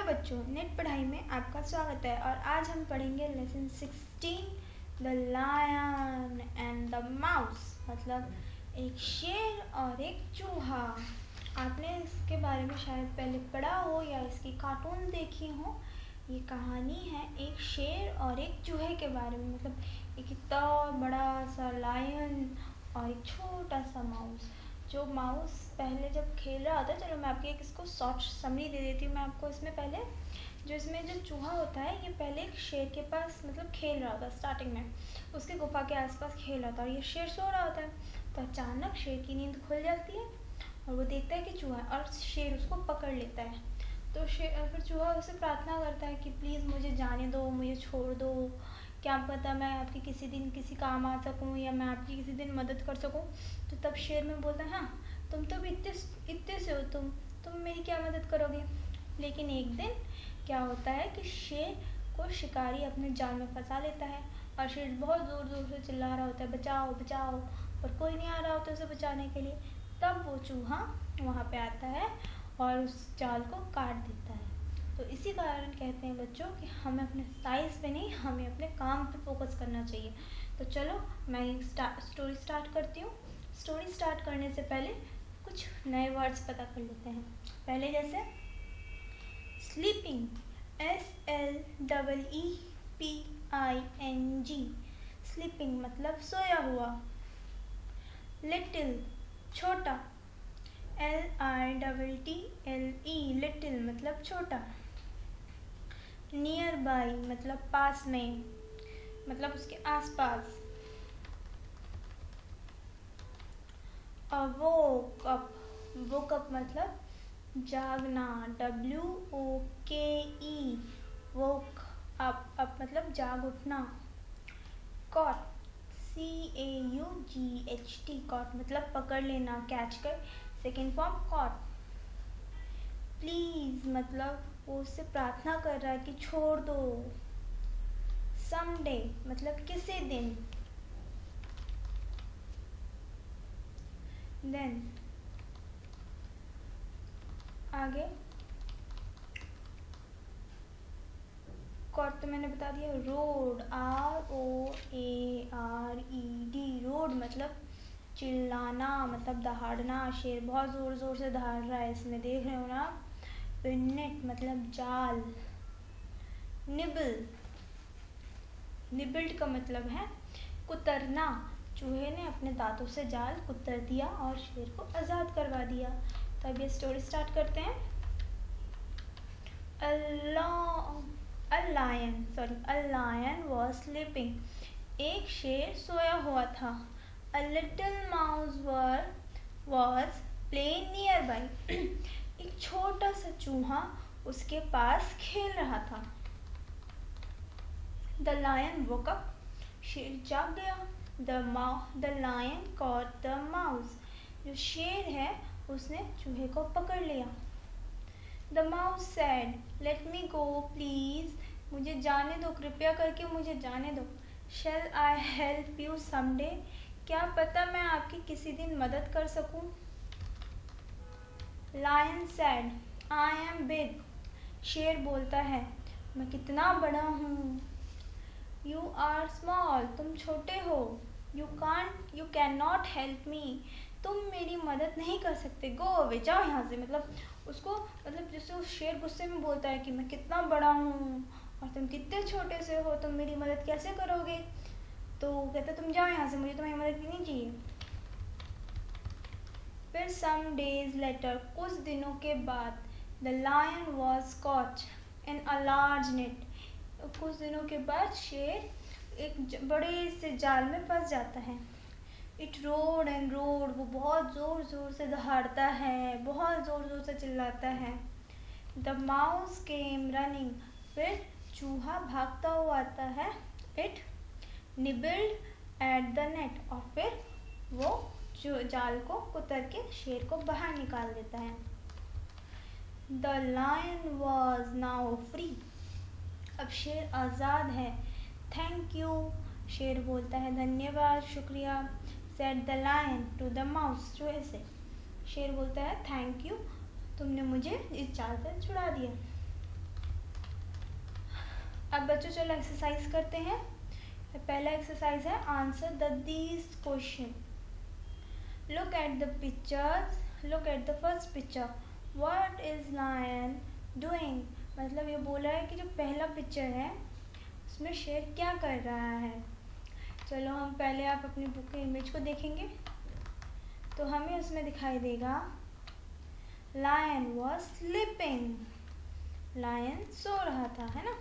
Hello बच्चों, net पढ़ाई में आपका स्वागत है। और आज हम पढ़ेंगे lesson 16 the lion and the mouse, मतलब एक शेर और एक चूहा। आपने इसके बारे में शायद पहले पढ़ा हो या इसकी कार्टून देखी हो। ये कहानी है एक शेर और एक चूहे के बारे में, मतलब एक इतना बड़ा सा लायन और एक छोटा सा माउस। जो माउस पहले जब खेल रहा होता है, चलो मैं आपकी एक इसको शॉर्ट समरी दे देती हूँ मैं आपको। इसमें पहले इसमें जो चूहा होता है, ये पहले एक शेर के पास मतलब खेल रहा होता है। स्टार्टिंग में उसके गुफा के आसपास खेल रहा था और ये शेर सो रहा होता है। तो अचानक शेर की नींद खुल जाती है और वो देखता है कि चूहा है और शेर उसको पकड़ लेता है। तो फिर चूहा उससे प्रार्थना करता है कि प्लीज़ मुझे जाने दो, मुझे छोड़ दो, क्या पता मैं आपकी किसी दिन किसी काम आ सकूं या मैं आपकी किसी दिन मदद कर सकूं। तो तब शेर में बोलता है, हाँ तुम तो भी इतने से हो, तुम मेरी क्या मदद करोगे। लेकिन एक दिन क्या होता है कि शेर को शिकारी अपने जाल में फंसा लेता है और शेर बहुत ज़ोर ज़ोर से चिल्ला रहा होता है, बचाओ बचाओ, पर कोई नहीं आ रहा होता उसे बचाने के लिए। तब वो चूहा वहाँ पे आता है और उस जाल को काट देता है। तो इसी कारण कहते हैं बच्चों कि हमें अपने साइज़ पे नहीं, हमें अपने काम पे फोकस करना चाहिए। तो चलो मैं स्टोरी स्टार्ट करती हूँ। स्टोरी स्टार्ट करने से पहले कुछ नए वर्ड्स पता कर लेते हैं। पहले जैसे स्लीपिंग, SLEEPING, स्लीपिंग मतलब सोया हुआ। लिटिल छोटा, LITTLE, लिटिल मतलब छोटा। नियर बाई मतलब पास में, मतलब उसके आसपास। वोक अप, वोक अप मतलब जागना, WOKE, वोक अप, अप मतलब जाग उठना। कॉट, CAUGHT, कॉट मतलब पकड़ लेना, कैच कर, सेकेंड फॉर्म कॉट। प्लीज मतलब वो उससे प्रार्थना कर रहा है कि छोड़ दो। समडे मतलब किसी दिन। देन आगे कॉट तो मैंने बता दिया। रोड, ROARED, रोड मतलब चिल्लाना, मतलब दहाड़ना। शेर बहुत ज़ोर ज़ोर से दहाड़ रहा है, इसमें देख रहे हो ना। फिर नेट मतलब जाल। निबल, निबल्ड का मतलब है कुतरना। चूहे ने अपने दांतों से जाल कुतर दिया और शेर को आज़ाद करवा दिया। तो अब ये स्टोरी स्टार्ट करते हैं। A lion was sleeping. एक शेर सोया हुआ था। A little mouse was playing nearby. एक छोटा सा चूहा उसके पास खेल रहा था। The lion woke up. शेर जाग गया। The lion caught the mouse. जो शेर है उसने चूहे को पकड़ लिया। The mouse said, "Let me go, please." मुझे जाने दो, कृपया करके मुझे जाने दो। Shall I help you someday? क्या पता मैं आपकी किसी दिन मदद कर सकूं। Lion said, "I am big." शेर बोलता है, मैं कितना बड़ा हूँ। You are small. तुम छोटे हो। You cannot help me. तुम मेरी मदद नहीं कर सकते। Go away, जाओ यहाँ से। मतलब उसको, मतलब जैसे उस शेर गुस्से में बोलता है कि मैं कितना बड़ा हूँ और तुम कितने छोटे से हो, तुम मेरी मदद कैसे करोगे। तो कहता तुम जाओ यहाँ से, मुझे तुम्हारी मदद नहीं चाहिए। फिर some days later, कुछ दिनों के बाद, the lion was caught in a large net. कुछ दिनों के बाद शेर एक बड़े से जाल में फंस जाता है। It roared and roared, वो बहुत ज़ोर ज़ोर से दहाड़ता है, बहुत ज़ोर ज़ोर से चिल्लाता है। The mouse came running, फिर चूहा भागता हुआ आता है। It nibbled at the net, और फिर वो जो जाल को कुतर के शेर को बाहर निकाल देता है। The lion was now free. अब शेर आज़ाद है। Thank you, शेर बोलता है धन्यवाद, शुक्रिया। Said the lion to the mouse, चूहे से। शेर बोलता है थैंक यू, तुमने मुझे इस जाल से छुड़ा दिया। अब बच्चों चलो एक्सरसाइज करते हैं। पहला एक्सरसाइज है answer the these question. Look at the pictures, look at the first picture, what is lion doing. मतलब ये बोला है कि जो पहला पिक्चर है उसमें शेर क्या कर रहा है। चलो हम पहले आप अपनी बुक के इमेज को देखेंगे तो हमें उसमें दिखाई देगा लायन वॉज स्लीपिंग, लायन सो रहा था, है ना।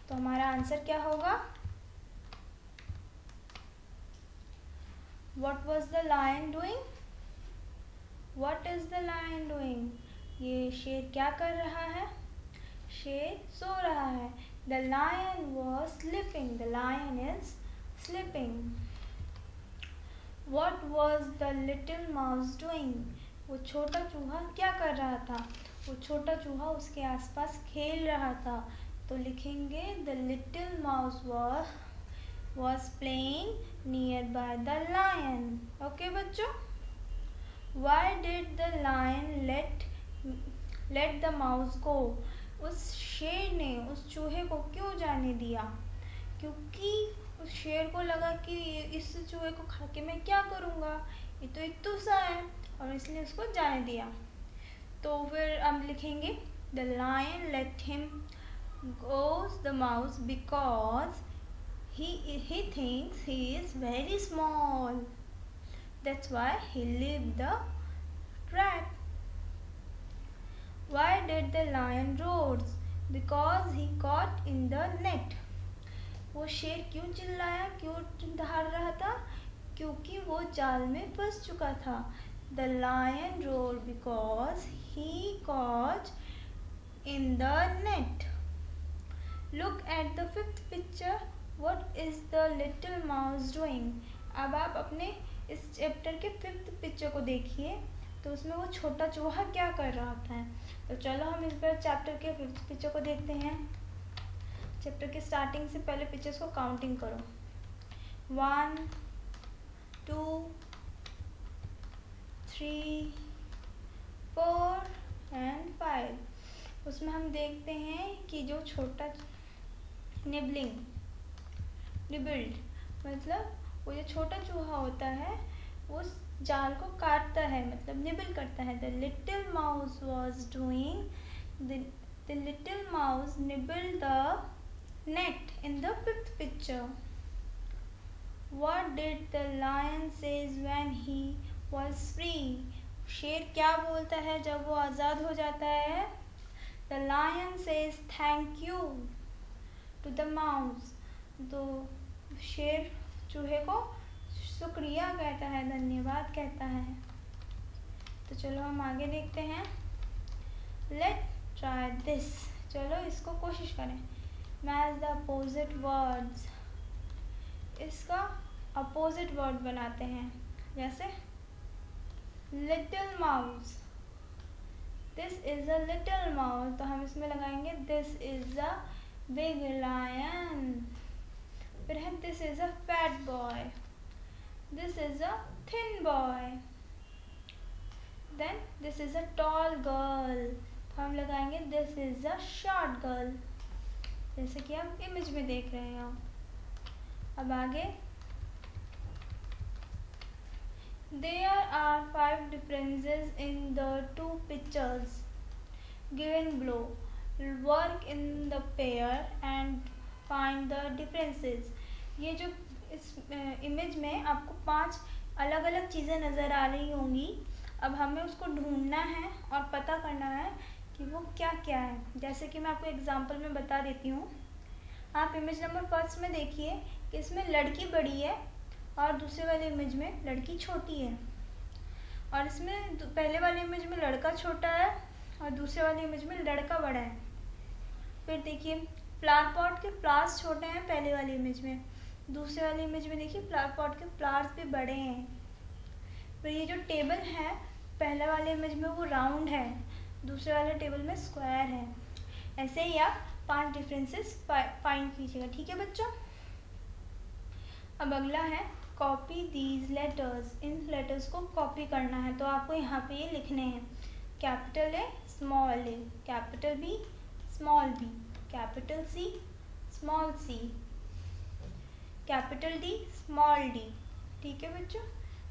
तो हमारा आंसर क्या होगा, what was the lion doing, what is the lion doing. ये शेर क्या कर रहा है, शेर सो रहा है। The lion was sleeping, the lion is sleeping. What was the little mouse doing, वो छोटा चूहा क्या कर रहा था, वो छोटा चूहा उसके आसपास खेल रहा था। तो लिखेंगे the little mouse was playing nearby the lion। Okay बच्चों, why did the lion let the mouse go। उस शेर ने उस चूहे को क्यों जाने दिया, क्योंकि उस शेर को लगा कि इस चूहे को खा के मैं क्या करूँगा, ये तो इत्तू सा है, और इसलिए उसको जाने दिया। तो फिर हम लिखेंगे the lion let him goes the mouse because he thinks he is very small, that's why he leave the trap। why did the lion roars, because he caught in the net। वो शेर क्यों चिल्लाया, क्यों दहाड़ रहा था, क्योंकि वो जाल में फंस चुका था। The lion roared because he caught in the net। Look at the fifth picture, what is the little mouse doing। अब आप अपने इस चैप्टर के फिफ्थ पिक्चर को देखिए तो उसमें वो छोटा चूहा क्या कर रहा था। तो चलो हम इस बार चैप्टर के फिफ्थ पिक्चर को देखते हैं। चैप्टर के स्टार्टिंग से पहले पिक्चर्स को काउंटिंग करो, 1 2 3 4 एंड 5। उसमें हम देखते हैं कि जो छोटा निबिल्ड मतलब वो जो छोटा चूहा होता है उस जाल को काटता है, मतलब निबिल करता है। The little mouse was doing the little mouse निबिल the net in the fifth picture. What did the lion says when he was free। शेर क्या बोलता है जब वो आज़ाद हो जाता है। The lion says thank you to the mouse। तो शेर चूहे को शुक्रिया कहता है, धन्यवाद कहता है। तो चलो हम आगे देखते हैं। Let's try this। चलो इसको कोशिश करें। Match the opposite words। इसका अपोजिट वर्ड बनाते हैं, जैसे little mouse, this is a little mouse, तो हम इसमें लगाएंगे this is a big lion. फिर है this is a fat boy, this is a thin boy. Then this is a tall girl, तो हम लगाएंगे this is a short girl, जैसे कि आप इमेज में देख रहे हो। अब आगे, there are 5 differences in the 2 pictures given below। work in the pair and find the differences। ये जो इस इमेज में आपको 5 अलग अलग चीज़ें नज़र आ रही होंगी। अब हमें उसको ढूंढना है और पता करना है कि वो क्या क्या है। जैसे कि मैं आपको एग्जांपल में बता देती हूँ। आप इमेज नंबर फर्स्ट में देखिए कि इसमें लड़की बड़ी है और दूसरे वाले इमेज में लड़की छोटी है, और इसमें पहले वाले इमेज में लड़का छोटा है और दूसरे वाले इमेज में लड़का बड़ा है। फिर देखिए फ्लावर पॉट के फ्लावर्स छोटे हैं पहले वाले इमेज में, दूसरे वाले इमेज में देखिए फ्लावर पॉट के फ्लावर्स भी बड़े हैं। फिर ये जो टेबल है पहले वाले इमेज में वो राउंड है, दूसरे वाले टेबल में स्क्वायर है। ऐसे ही आप 5 डिफरेंसेस फाइंड कीजिएगा, ठीक है बच्चों। अब अगला है कॉपी दीज लेटर्स। इन लेटर्स को कॉपी करना है, तो आपको यहाँ पे ये लिखने हैं। Capital A, small A, capital B, small B, capital C, small C, capital D small D. ठीक है बच्चों,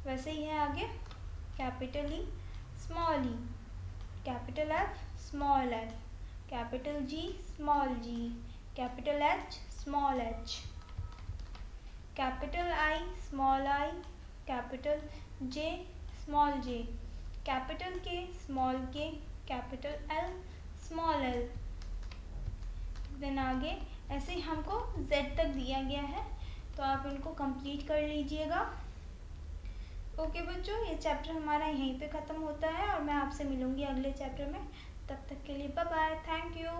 वैसे ही है आगे, capital E small E, capital F small F, capital G small G, capital H small H, capital I small I, capital J small J, capital K small के, capital L small L. Then आगे ऐसे ही हमको Z तक दिया गया है, तो आप इनको कंप्लीट कर लीजिएगा। ओके बच्चों, ये चैप्टर हमारा यहीं पे ख़त्म होता है और मैं आपसे मिलूँगी अगले चैप्टर में। तब तक के लिए बाय बाय, थैंक यू।